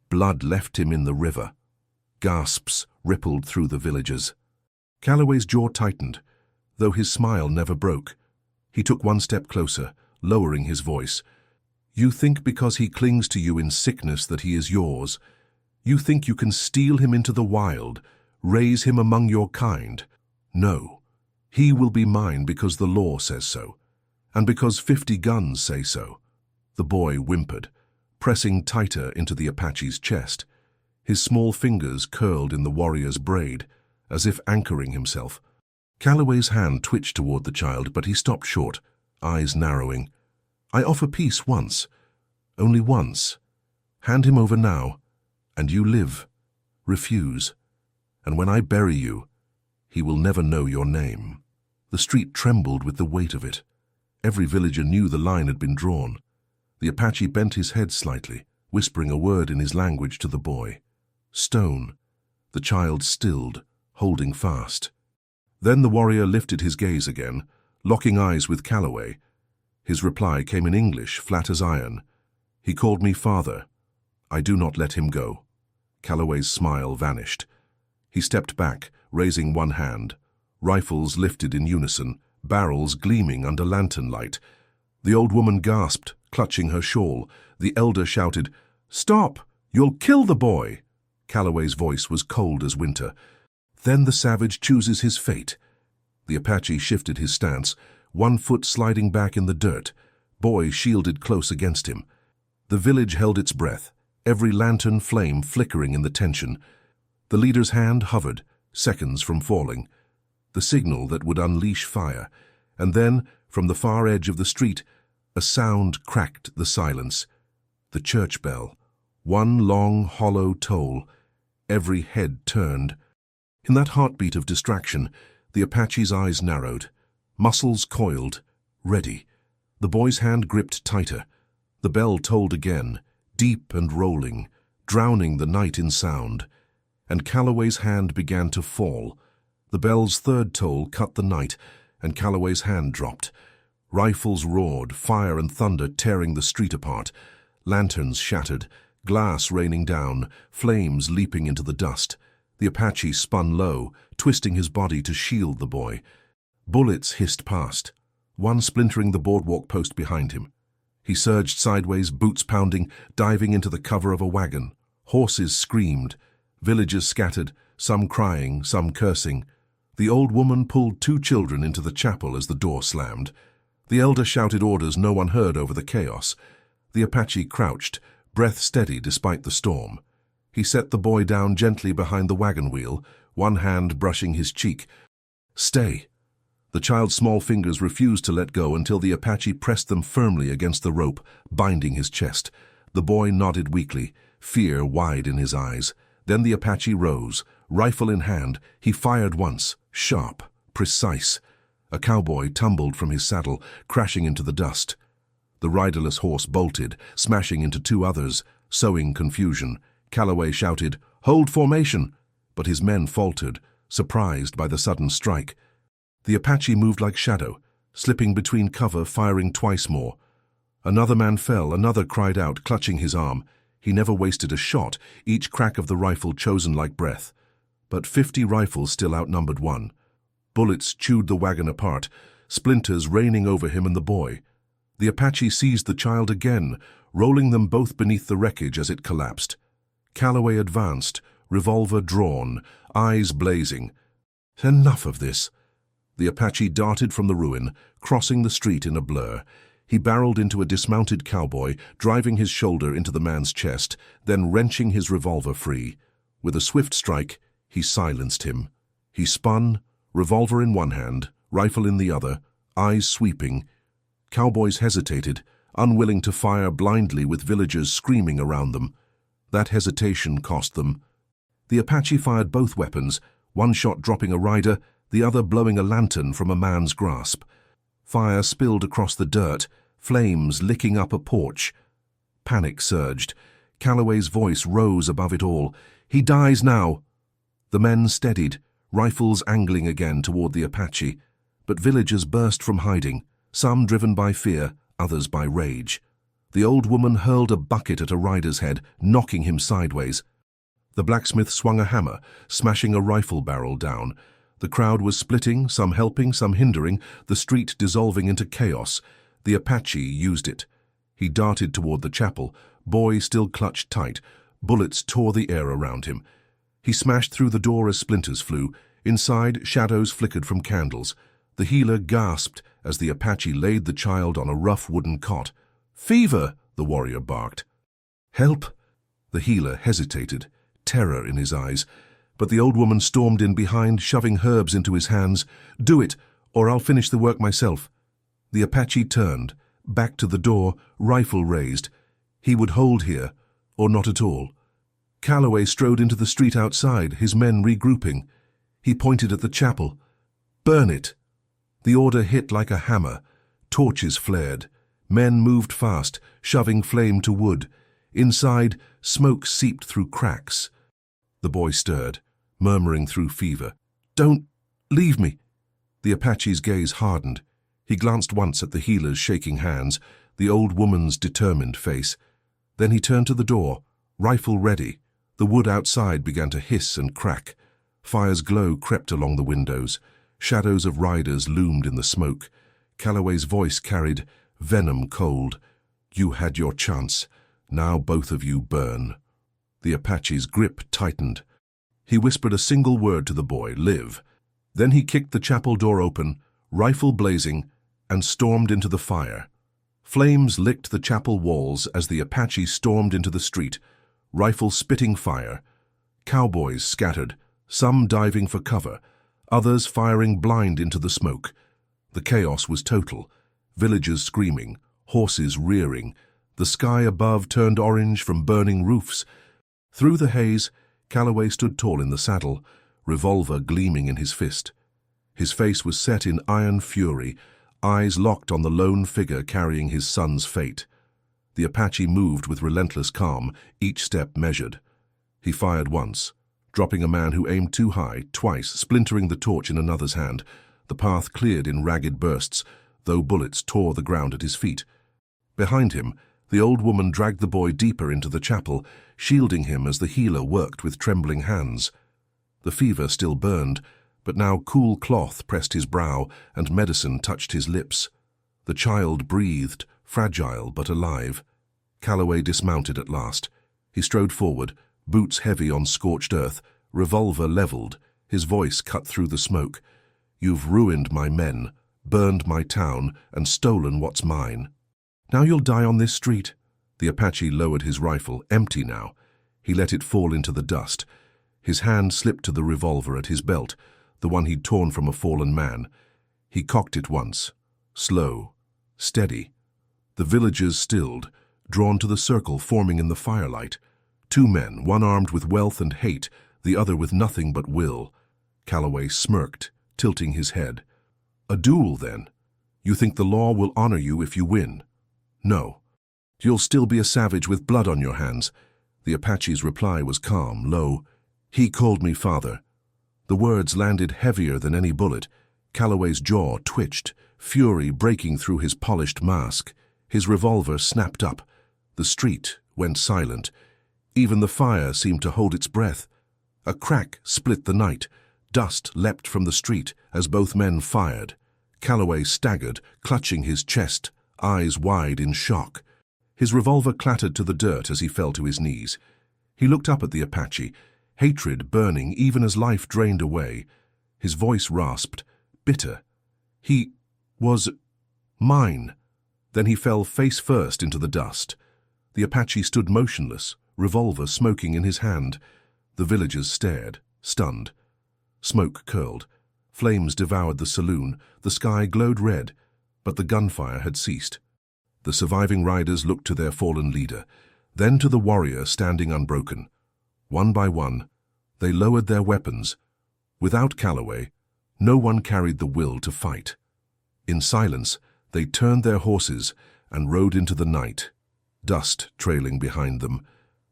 "Blood left him in the river." Gasps rippled through the villagers. Calloway's jaw tightened, though his smile never broke. He took 1 step closer, lowering his voice. "You think because he clings to you in sickness that he is yours. You think you can steal him into the wild, raise him among your kind. No, he will be mine because the law says so, and because 50 guns say so." The boy whimpered, pressing tighter into the Apache's chest. His small fingers curled in the warrior's braid, as if anchoring himself. Calloway's hand twitched toward the child, but he stopped short, eyes narrowing. "I offer peace once, only once. Hand him over now, and you live. Refuse, and when I bury you, he will never know your name." The street trembled with the weight of it. Every villager knew the line had been drawn. The Apache bent his head slightly, whispering a word in his language to the boy. "Stone." The child stilled, holding fast. Then the warrior lifted his gaze again, locking eyes with Calloway. His reply came in English, flat as iron. "He called me father. I do not let him go." Calloway's smile vanished. He stepped back, raising one hand. Rifles lifted in unison, barrels gleaming under lantern light. The old woman gasped, clutching her shawl. The elder shouted, "Stop! You'll kill the boy!" Calloway's voice was cold as winter. "Then the savage chooses his fate." The Apache shifted his stance, 1 foot sliding back in the dirt. Boy shielded close against him. The village held its breath, every lantern flame flickering in the tension. The leader's hand hovered, seconds from falling, the signal that would unleash fire, and then, from the far edge of the street, a sound cracked the silence. The church bell, one long, hollow toll. Every head turned. In that heartbeat of distraction, the Apache's eyes narrowed, muscles coiled, ready. The boy's hand gripped tighter. The bell tolled again, deep and rolling, drowning the night in sound. And Calloway's hand began to fall. The bell's third toll cut the night, and Calloway's hand dropped. Rifles roared, fire and thunder tearing the street apart. Lanterns shattered, glass raining down, flames leaping into the dust. The Apache spun low, twisting his body to shield the boy. Bullets hissed past, one splintering the boardwalk post behind him. He surged sideways, boots pounding, diving into the cover of a wagon. Horses screamed. Villagers scattered, some crying, some cursing. The old woman pulled 2 children into the chapel as the door slammed. The elder shouted orders no one heard over the chaos. The Apache crouched, breath steady despite the storm. He set the boy down gently behind the wagon wheel, one hand brushing his cheek. "Stay." The child's small fingers refused to let go until the Apache pressed them firmly against the rope, binding his chest. The boy nodded weakly, fear wide in his eyes. Then the Apache rose. Rifle in hand, he fired once, sharp, precise. A cowboy tumbled from his saddle, crashing into the dust. The riderless horse bolted, smashing into 2 others, sowing confusion. Calloway shouted, "Hold formation!" But his men faltered, surprised by the sudden strike. The Apache moved like shadow, slipping between cover, firing twice more. Another man fell, another cried out, clutching his arm. He never wasted a shot, each crack of the rifle chosen like breath. But 50 rifles still outnumbered 1. Bullets chewed the wagon apart, splinters raining over him and the boy. The Apache seized the child again, rolling them both beneath the wreckage as it collapsed. Calloway advanced, revolver drawn, eyes blazing. Enough of this. The Apache darted from the ruin, crossing the street in a blur. He barreled into a dismounted cowboy, driving his shoulder into the man's chest, then wrenching his revolver free. With a swift strike, he silenced him. He spun, revolver in one hand, rifle in the other, eyes sweeping. Cowboys hesitated, unwilling to fire blindly with villagers screaming around them. That hesitation cost them. The Apache fired both weapons, one shot dropping a rider, the other blowing a lantern from a man's grasp. Fire spilled across the dirt, flames licking up a porch. Panic surged. Calloway's voice rose above it all. "He dies now!" The men steadied, rifles angling again toward the Apache. But villagers burst from hiding, some driven by fear, others by rage. The old woman hurled a bucket at a rider's head, knocking him sideways. The blacksmith swung a hammer, smashing a rifle barrel down. The crowd was splitting, some helping, some hindering, the street dissolving into chaos. The Apache used it. He darted toward the chapel, boy still clutched tight. Bullets tore the air around him. He smashed through the door as splinters flew. Inside, shadows flickered from candles. The healer gasped as the Apache laid the child on a rough wooden cot. "Fever!" the warrior barked. "Help!" The healer hesitated, terror in his eyes. But the old woman stormed in behind, shoving herbs into his hands. "Do it, or I'll finish the work myself." The Apache turned, back to the door, rifle raised. He would hold here, or not at all. Calloway strode into the street outside, his men regrouping. He pointed at the chapel. "Burn it!" The order hit like a hammer. Torches flared. Men moved fast, shoving flame to wood. Inside, smoke seeped through cracks. The boy stirred, murmuring through fever, "Don't leave me." The Apache's gaze hardened. He glanced once at the healer's shaking hands, the old woman's determined face. Then he turned to the door, rifle ready. The wood outside began to hiss and crack. Fire's glow crept along the windows. Shadows of riders loomed in the smoke. Calloway's voice carried, venom cold. "You had your chance. Now both of you burn." The Apache's grip tightened. He whispered a single word to the boy, "Live." Then he kicked the chapel door open, rifle blazing, and stormed into the fire. Flames licked the chapel walls as the Apache stormed into the street, rifle spitting fire. Cowboys scattered, some diving for cover, others firing blind into the smoke. The chaos was total. Villagers screaming, horses rearing. The sky above turned orange from burning roofs. Through the haze, Calloway stood tall in the saddle, revolver gleaming in his fist. His face was set in iron fury, eyes locked on the lone figure carrying his son's fate. The Apache moved with relentless calm, each step measured. He fired once, dropping a man who aimed too high, twice, splintering the torch in another's hand. The path cleared in ragged bursts, though bullets tore the ground at his feet. Behind him, the old woman dragged the boy deeper into the chapel, shielding him as the healer worked with trembling hands. The fever still burned, but now cool cloth pressed his brow and medicine touched his lips. The child breathed, fragile but alive. Calloway dismounted at last. He strode forward, boots heavy on scorched earth, revolver leveled, his voice cut through the smoke. "You've ruined my men, burned my town, and stolen what's mine. Now you'll die on this street." The Apache lowered his rifle, empty now. He let it fall into the dust. His hand slipped to the revolver at his belt, the one he'd torn from a fallen man. He cocked it once, slow, steady. The villagers stilled, drawn to the circle forming in the firelight. Two men, one armed with wealth and hate, the other with nothing but will. Calloway smirked, tilting his head. "A duel, then? You think the law will honor you if you win?" "No. You'll still be a savage with blood on your hands." The Apache's reply was calm, low. "He called me father." The words landed heavier than any bullet. Calloway's jaw twitched, fury breaking through his polished mask. His revolver snapped up. The street went silent. Even the fire seemed to hold its breath. A crack split the night. Dust leapt from the street as both men fired. Calloway staggered, clutching his chest, eyes wide in shock. His revolver clattered to the dirt as he fell to his knees. He looked up at the Apache, hatred burning even as life drained away. His voice rasped, bitter. "He was mine." Then he fell face first into the dust. The Apache stood motionless, revolver smoking in his hand. The villagers stared, stunned. Smoke curled. Flames devoured the saloon. The sky glowed red, but the gunfire had ceased. The surviving riders looked to their fallen leader, then to the warrior standing unbroken. One by one, they lowered their weapons. Without Calloway, no one carried the will to fight. In silence, they turned their horses and rode into the night, dust trailing behind them.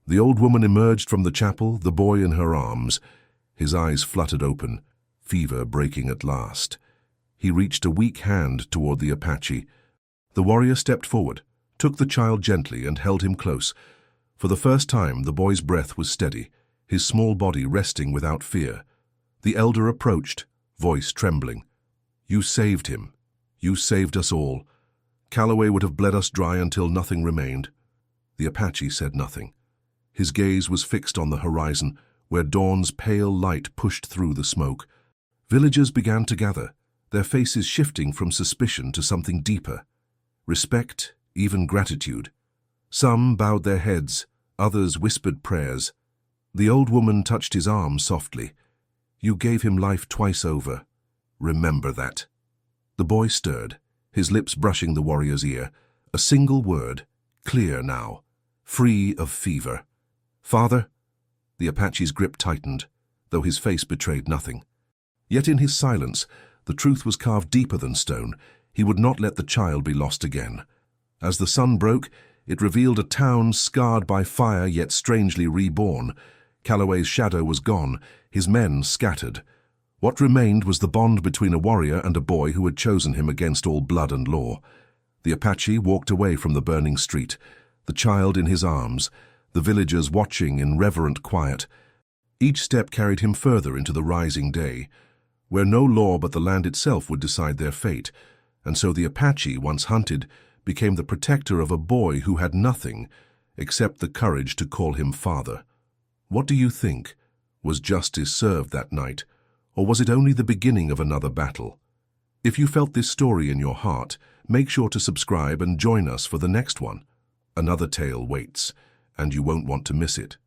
The old woman emerged from the chapel, the boy in her arms. His eyes fluttered open, fever breaking at last. He reached a weak hand toward the Apache. The warrior stepped forward, took the child gently and held him close. For the first time, the boy's breath was steady, his small body resting without fear. The elder approached, voice trembling. "You saved him. You saved us all. Calloway would have bled us dry until nothing remained." The Apache said nothing. His gaze was fixed on the horizon, where dawn's pale light pushed through the smoke. Villagers began to gather, their faces shifting from suspicion to something deeper. Respect, even gratitude. Some bowed their heads, others whispered prayers. The old woman touched his arm softly. "You gave him life twice over. Remember that." The boy stirred, his lips brushing the warrior's ear. A single word, clear now, free of fever. "Father?" The Apache's grip tightened, though his face betrayed nothing. Yet in his silence, the truth was carved deeper than stone. He would not let the child be lost again. As the sun broke, it revealed a town scarred by fire yet strangely reborn. Calloway's shadow was gone, his men scattered. What remained was the bond between a warrior and a boy who had chosen him against all blood and law. The Apache walked away from the burning street, the child in his arms, the villagers watching in reverent quiet. Each step carried him further into the rising day, where no law but the land itself would decide their fate, and so the Apache, once hunted, became the protector of a boy who had nothing except the courage to call him father. What do you think? Was justice served that night, or was it only the beginning of another battle? If you felt this story in your heart, make sure to subscribe and join us for the next one. Another tale waits, and you won't want to miss it.